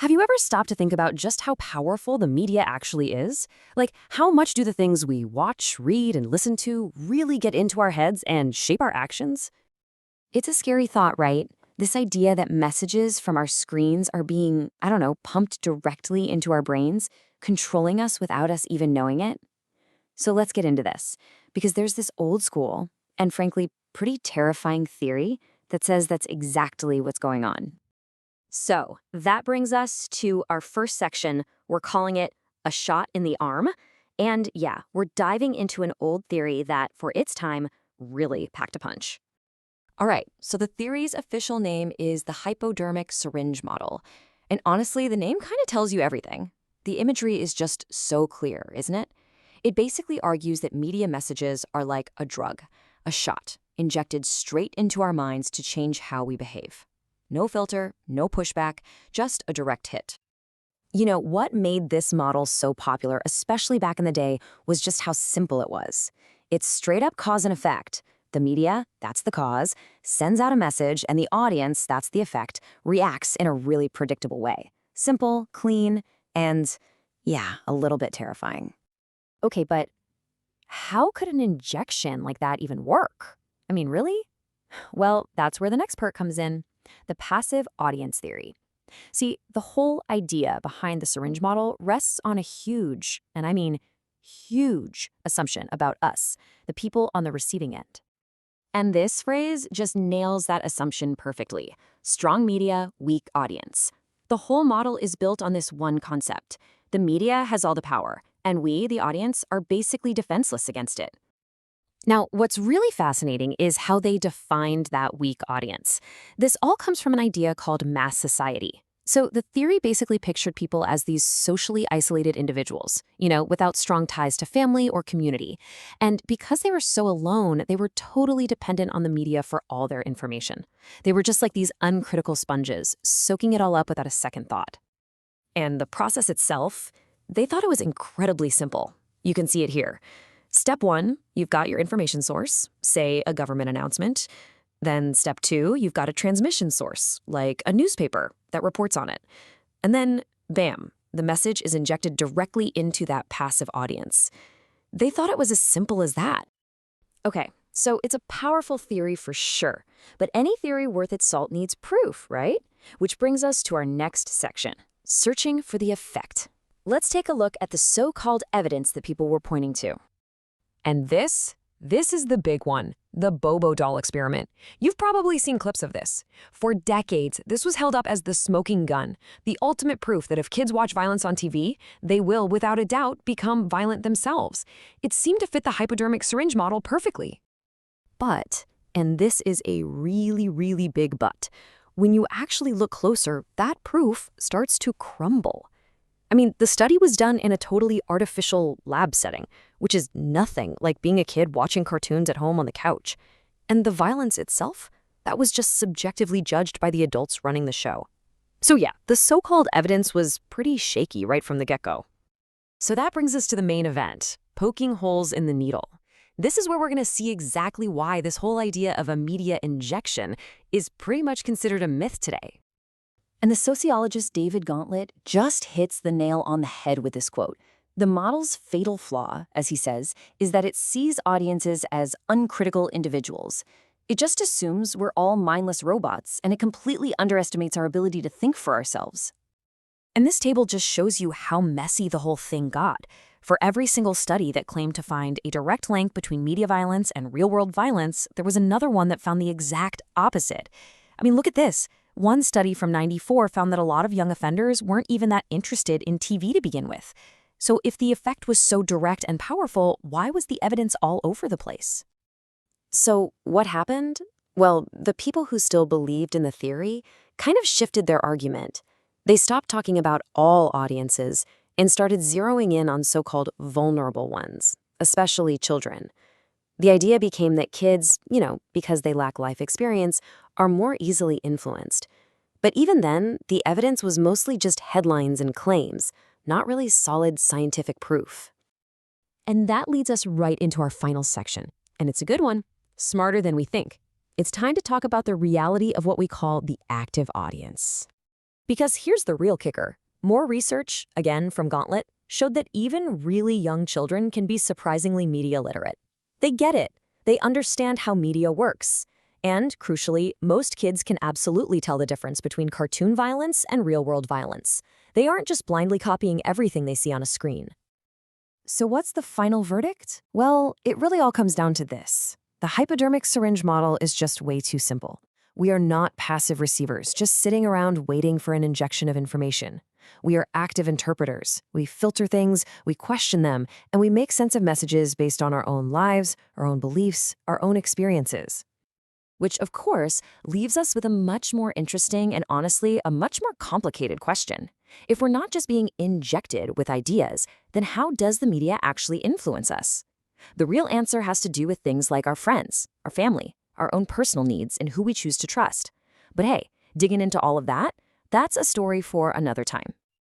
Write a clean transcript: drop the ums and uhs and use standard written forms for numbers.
Have you ever stopped to think about just how powerful the media actually is? Like, how much do the things we watch, read, and listen to really get into our heads and shape our actions? It's a scary thought, right? This idea that messages from our screens are being, I don't know, pumped directly into our brains, controlling us without us even knowing it. So let's get into this, because there's this old school, and frankly, pretty terrifying theory that says that's exactly what's going on. So that brings us to our first section. We're calling it a shot in the arm. And yeah, we're diving into an old theory that, for its time, really packed a punch. All right, so the theory's official name is the hypodermic syringe model. And honestly, the name kind of tells you everything. The imagery is just so clear, isn't it? It basically argues that media messages are like a drug, a shot, injected straight into our minds to change how we behave. No filter, no pushback, just a direct hit. You know, what made this model so popular, especially back in the day, was just how simple it was. It's straight up cause and effect. The media, that's the cause, sends out a message, and the audience, that's the effect, reacts in a really predictable way. Simple, clean, and, yeah, a little bit terrifying. Okay, but how could an injection like that even work? I mean, really? Well, that's where the next part comes in. The passive audience theory. See, the whole idea behind the syringe model rests on a huge, and I mean huge, assumption about us, the people on the receiving end. And this phrase just nails that assumption perfectly. Strong media, weak audience. The whole model is built on this one concept. The media has all the power, and we, the audience, are basically defenseless against it. Now, what's really fascinating is how they defined that weak audience. This all comes from an idea called mass society. So the theory basically pictured people as these socially isolated individuals, without strong ties to family or community. And because they were so alone, they were totally dependent on the media for all their information. They were just like these uncritical sponges, soaking it all up without a second thought. And the process itself, they thought it was incredibly simple. You can see it here. Step 1, you've got your information source, say a government announcement. Then step 2, you've got a transmission source, like a newspaper that reports on it. And then, bam, the message is injected directly into that passive audience. They thought it was as simple as that. Okay, so it's a powerful theory for sure, but any theory worth its salt needs proof, right? Which brings us to our next section, searching for the effect. Let's take a look at the so-called evidence that people were pointing to. And this is the big one, the Bobo doll experiment. You've probably seen clips of this. For decades, this was held up as the smoking gun, the ultimate proof that if kids watch violence on TV, they will, without a doubt, become violent themselves. It seemed to fit the hypodermic syringe model perfectly. But, and this is a really, really big but, when you actually look closer, that proof starts to crumble. I mean, the study was done in a totally artificial lab setting, which is nothing like being a kid watching cartoons at home on the couch. And the violence itself, that was just subjectively judged by the adults running the show. So yeah, the so-called evidence was pretty shaky right from the get-go. So that brings us to the main event, poking holes in the needle. This is where we're going to see exactly why this whole idea of a media injection is pretty much considered a myth today. And the sociologist David Gauntlet just hits the nail on the head with this quote. The model's fatal flaw, as he says, is that it sees audiences as uncritical individuals. It just assumes we're all mindless robots, and it completely underestimates our ability to think for ourselves. And this table just shows you how messy the whole thing got. For every single study that claimed to find a direct link between media violence and real-world violence, there was another one that found the exact opposite. I mean, look at this. One study from '94 found that a lot of young offenders weren't even that interested in TV to begin with. So if the effect was so direct and powerful, why was the evidence all over the place? So what happened? Well, the people who still believed in the theory kind of shifted their argument. They stopped talking about all audiences and started zeroing in on so-called vulnerable ones, especially children. The idea became that kids, because they lack life experience, are more easily influenced. But even then, the evidence was mostly just headlines and claims, not really solid scientific proof. And that leads us right into our final section. And it's a good one, smarter than we think. It's time to talk about the reality of what we call the active audience. Because here's the real kicker. More research, again from Gauntlet, showed that even really young children can be surprisingly media literate. They get it. They understand how media works. And, crucially, most kids can absolutely tell the difference between cartoon violence and real-world violence. They aren't just blindly copying everything they see on a screen. So what's the final verdict? Well, it really all comes down to this. The hypodermic syringe model is just way too simple. We are not passive receivers, just sitting around waiting for an injection of information. We are active interpreters. We filter things, we question them, and we make sense of messages based on our own lives, our own beliefs, our own experiences. Which, of course, leaves us with a much more interesting and honestly a much more complicated question. If we're not just being injected with ideas, then how does the media actually influence us? The real answer has to do with things like our friends, our family, our own personal needs, and who we choose to trust. But hey, digging into all of that, that's a story for another time.